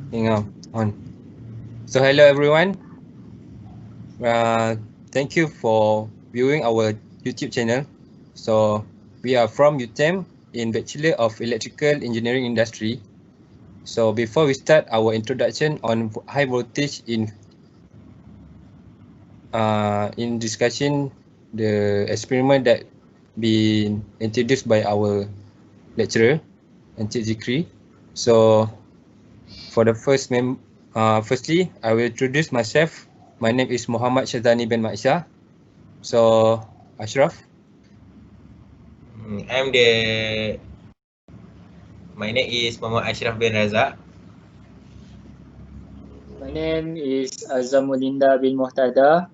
On. So hello everyone. Thank you for viewing our YouTube channel. So we are from UTEM in Bachelor of Electrical Engineering Industry. So before we start our introduction on high voltage in discussion the experiment that been introduced by our lecturer, Encik Zikri. So for the firstly, I will introduce myself. My name is Muhammad Syazani bin Maisha. So, Ashraf. My name is Muhammad Ashraf bin Razak. My name is Azamulinda bin Muhtada.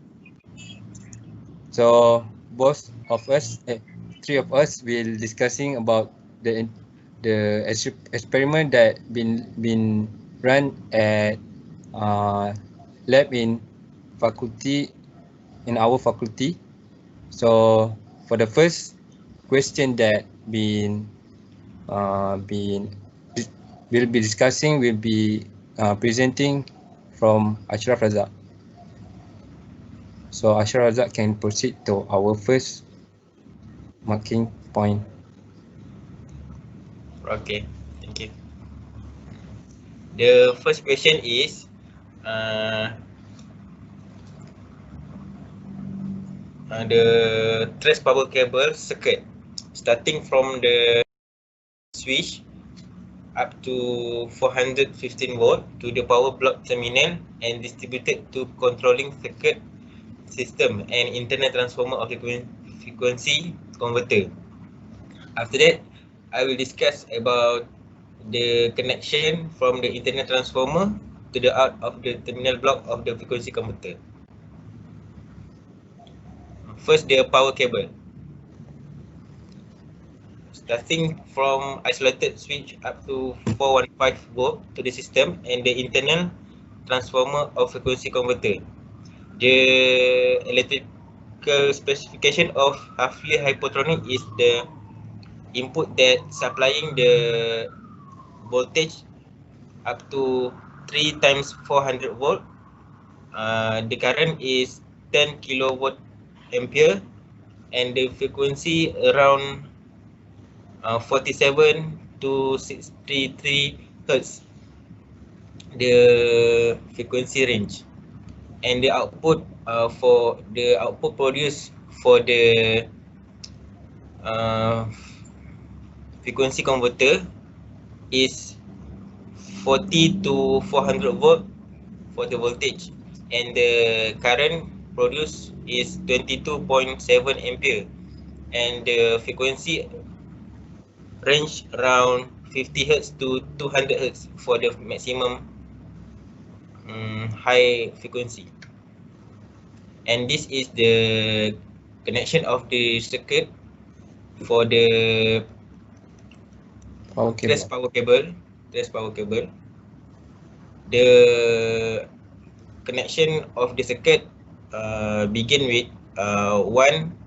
So, both of us, three of us, will discussing about the experiment that been run at lab in our faculty. So, for the first question that we'll be discussing, will be presenting from Ashraf Razak. So Ashraf Razak can proceed to our first marking point. Okay, thank you. The first question is the trace power cable circuit starting from the switch up to 415 volt to the power block terminal and distributed to controlling circuit system and internal transformer of the frequency converter. After that, I will discuss about the connection from the internal transformer to the out of the terminal block of the frequency converter. First, the power cable. Starting from isolated switch up to 415 volt to the system and the internal transformer of frequency converter. The electrical specification of half-wheel hypotronic is the input that supplying the voltage up to 3 times 400 volt. The current is 10 kilowatt ampere and the frequency around 47 to 63 hertz, the frequency range, and the output for the output produced for the frequency converter is 40 to 400 volt for the voltage, and the current produced is 22.7 ampere, and the frequency range around 50 hertz to 200 hertz for the maximum high frequency. And this is the connection of the circuit for the trace power cable. The connection of the circuit begin with one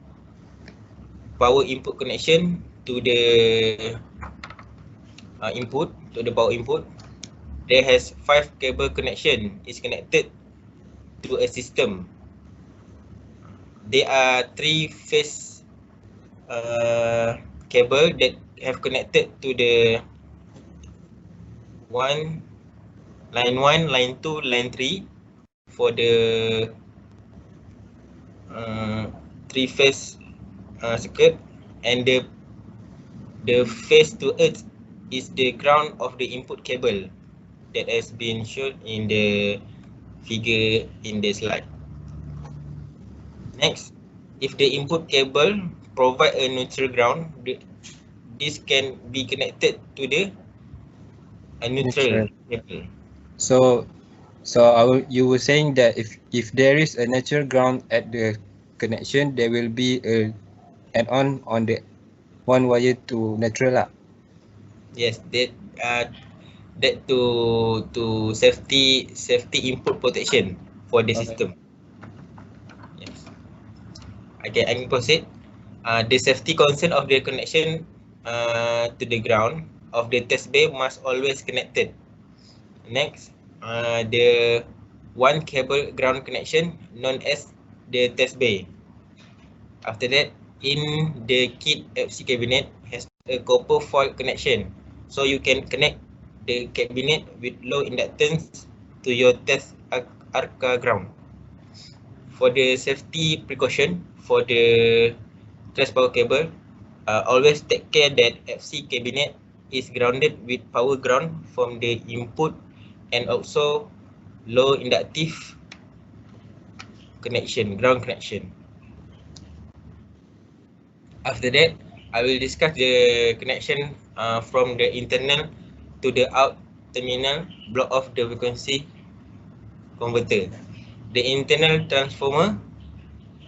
power input connection to the power input. There has 5 cable connection is connected to a system. There are 3 phase cable that have connected to the line 1, line 2, line 3 for the 3 phase circuit, and the phase to earth is the ground of the input cable that has been shown in the figure in the slide. Next, if the input cable provide a neutral ground, this can be connected to the neutral cable. So you were saying that if there is a natural ground at the connection, there will be a add-on on the one wire to neutral lah. Yes, that to safety input protection for the system. Yes. Okay, I can proceed. The safety concern of the connection to the ground of the test bay must always connected. Next, the one cable ground connection known as the test bay. After that, in the kit FC cabinet has a copper foil connection, so you can connect the cabinet with low inductance to your test ARCA ground. For the safety precaution for the trace power cable, always take care that FC cabinet is grounded with power ground from the input and also low inductive connection, ground connection. After that, I will discuss the connection from the internal to the out terminal block of the frequency converter. The internal transformer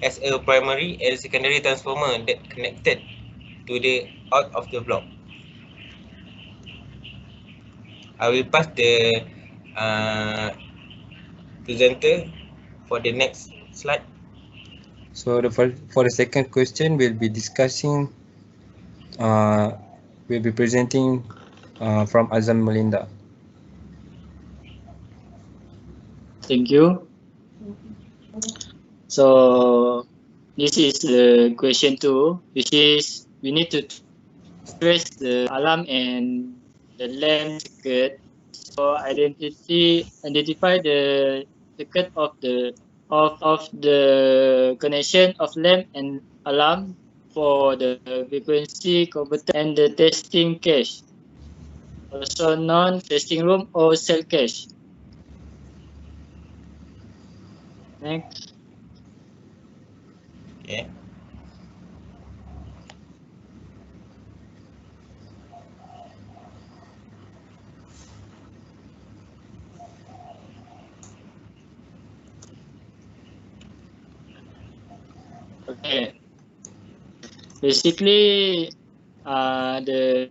as a primary and secondary transformer that connected to the out of the block. I will pass the presenter for the next slide. So for the second question, we'll be discussing, we'll be presenting from Azam Molinda. Thank you. So this is the question 2, which is we need to trace the alarm and the lamp circuit. So identify the circuit of the connection of lamp and alarm for the frequency converter and the testing cache, also known testing room or cell cache. Next. Okay. Okay. Basically, the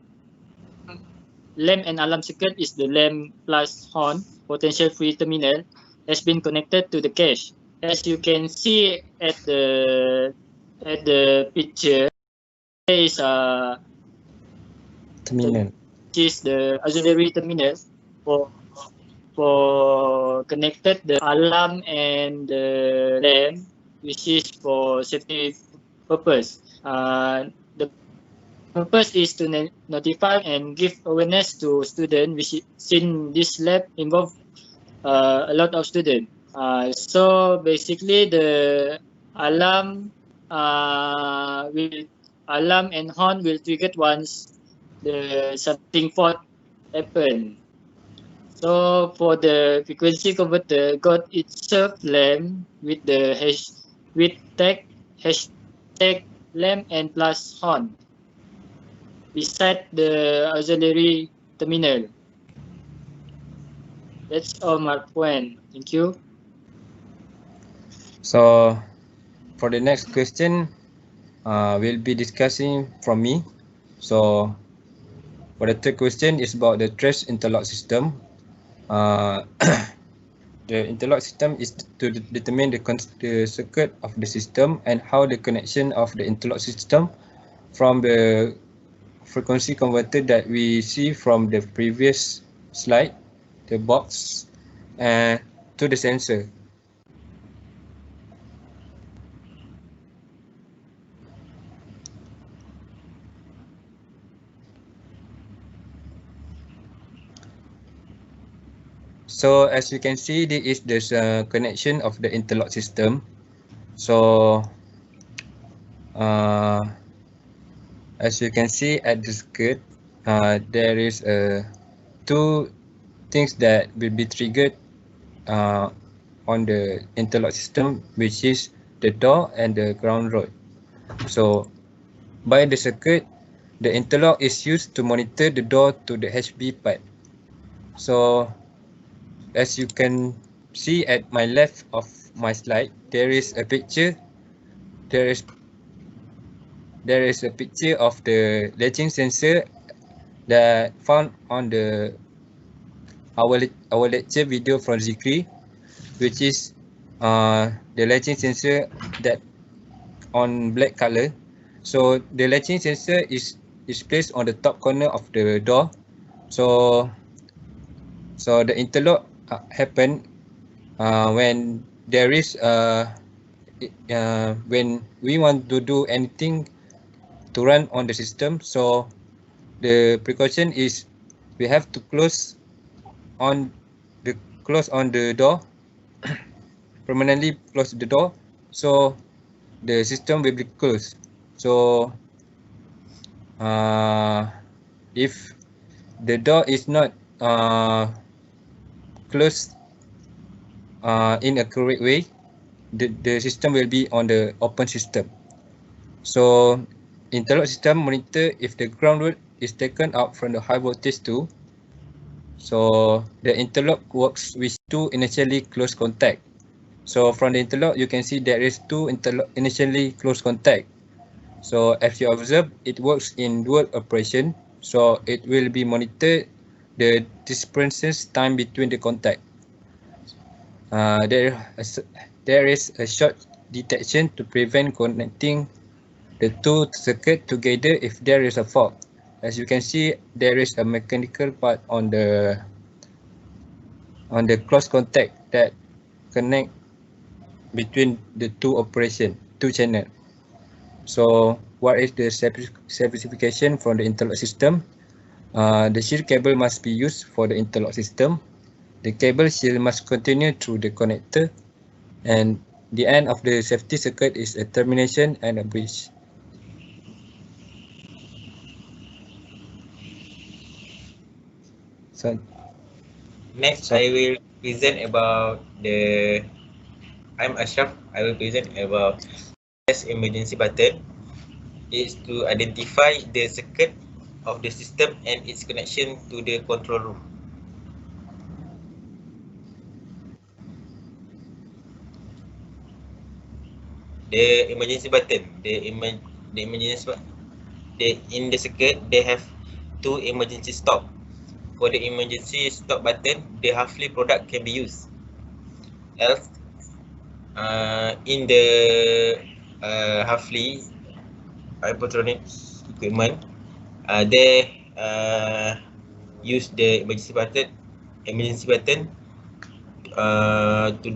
lamp and alarm circuit is the lamp plus horn potential free terminal has been connected to the cache. As you can see at the picture, there is a Terminal. which is the auxiliary terminal for connected the alarm and the lamp, which is for safety purpose. The purpose is to notify and give awareness to students, which since this lab involve a lot of students. So basically, the alarm and horn will trigger once the something fault happen. So for the frequency converter, got itself lamp with the hashtag lamp and plus horn beside the auxiliary terminal. That's all my point. Thank you. So for the next question, we'll be discussing from me. So for the third question is about the trace interlock system. The interlock system is to determine the circuit of the system and how the connection of the interlock system from the frequency converter that we see from the previous slide, the box, and to the sensor. So as you can see, there's a connection of the interlock system. So as you can see at the circuit, there is two things that will be triggered on the interlock system, which is the door and the ground rod. So by the circuit, the interlock is used to monitor the door to the HB part. So as you can see at my left of my slide, there is a picture. There is a picture of the latching sensor that found on our lecture video from Zikri, which is the latching sensor that on black color. So the latching sensor is placed on the top corner of the door. So the interlock happen when there is when we want to do anything to run on the system. So the precaution is we have to close on the door, permanently close the door, so the system will be closed. So if the door is not closed in a correct way, the system will be on the open system. So interlock system monitor if the ground load is taken out from the high voltage too. So the interlock works with two initially close contact. So from the interlock, you can see there is two initially close contact. So as you observe, it works in dual operation. So it will be monitored the distances time between the contact. There is a short detection to prevent connecting the two circuits together if there is a fault. As you can see, there is a mechanical part on the close contact that connect between the two channel. So what is the specification from the interlock system? The shield cable must be used for the interlock system. The cable shield must continue through the connector, and the end of the safety circuit is a termination and a bridge. So Next, I will present about I'm Ashraf. I will present about press emergency button. Is to identify the circuit of the system and its connection to the control room. The emergency button, in the circuit, they have two emergency stop. For the emergency stop button, the Huffley product can be used. Else, in the Huffley electronics equipment, they use the emergency button to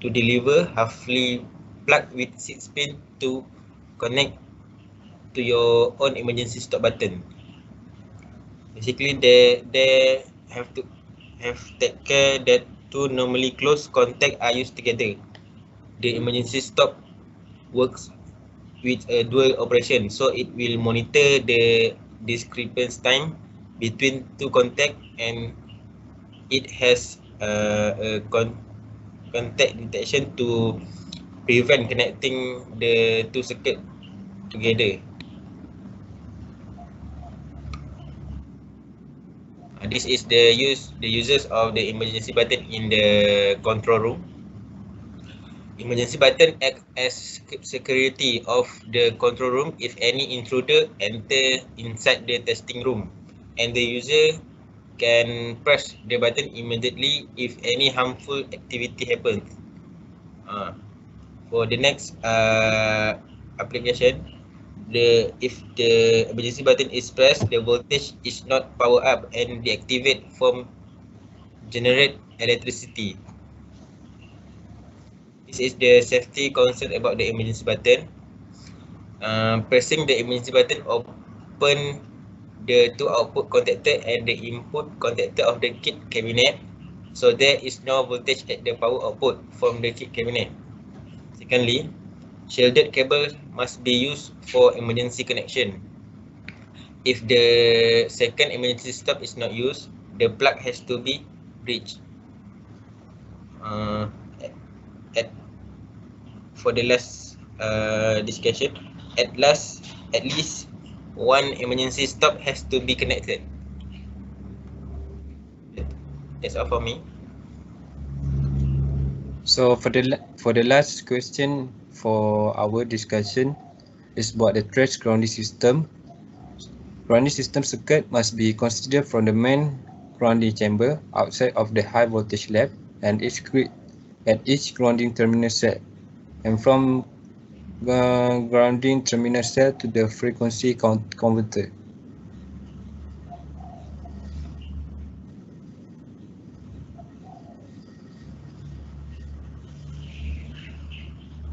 deliver Huffley plug with 6 pin to connect to your own emergency stop button. Basically, they have to take care that two normally close contact are used together. The emergency stop works with a dual operation, so it will monitor the discrepancy time between two contact, and it has a contact detection to prevent connecting the two circuit together. This is the uses of the emergency button in the control room. Emergency button acts as security of the control room if any intruder enter inside the testing room, and the user can press the button immediately if any harmful activity happens. For the next application, if the emergency button is pressed, the voltage is not power up and deactivate from generate electricity. This is the safety concern about the emergency button. Pressing the emergency button open the two output contactor and the input contactor of the kit cabinet, so there is no voltage at the power output from the kit cabinet. Secondly, shielded cable must be used for emergency connection. If the second emergency stop is not used, the plug has to be bridged. For the last discussion, at least one emergency stop has to be connected. That's all for me. So for the last question for our discussion is about the trace grounding system. Grounding system circuit must be considered from the main grounding chamber outside of the high voltage lab and each grounding terminal cell, and from grounding terminal cell to the frequency converter.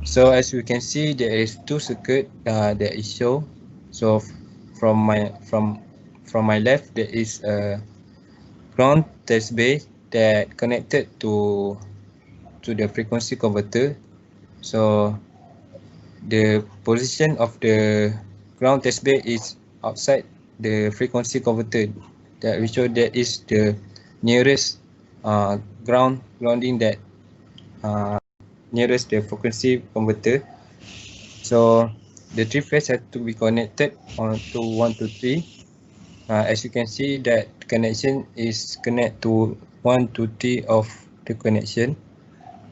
So as we can see, there is two circuit that is shown. So from my left, there is a ground test base that connected to the frequency converter. So the position of the ground test bed is outside the frequency converter. That we show that is the nearest grounding that nearest the frequency converter. So the three phase have to be connected on to 1 to 3. As you can see, that connection is connect to 1 to 3 of the connection.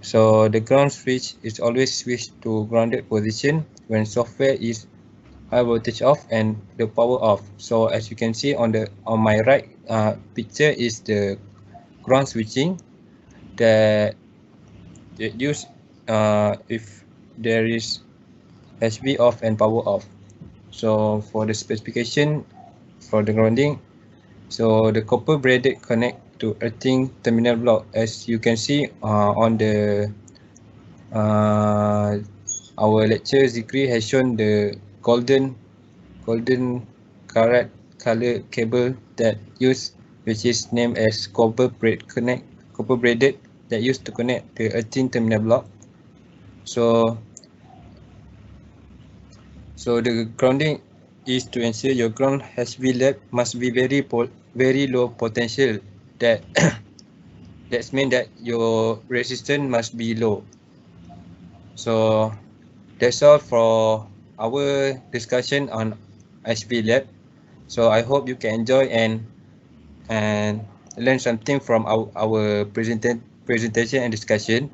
So the ground switch is always switched to grounded position when software is high voltage off and the power off. So as you can see on my right picture is the ground switching that use if there is HV off and power off. So for the specification for the grounding, so the copper braided connect to earthing terminal block. As you can see on the our lecture, Zikri has shown the golden carat color cable that used, which is named as copper braided, that used to connect the earthing terminal block. So the grounding is to ensure your ground HV lab must be very low potential. That that's mean that your resistance must be low. So that's all for our discussion on HV lab. So I hope you can enjoy and learn something from our presentation and discussion.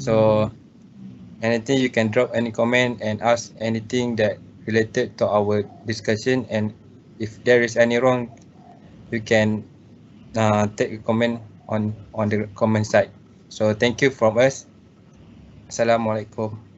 So anything, you can drop any comment and ask anything that related to our discussion, and if there is any wrong, you can take a comment on the comment side. So thank you from us. Assalamualaikum.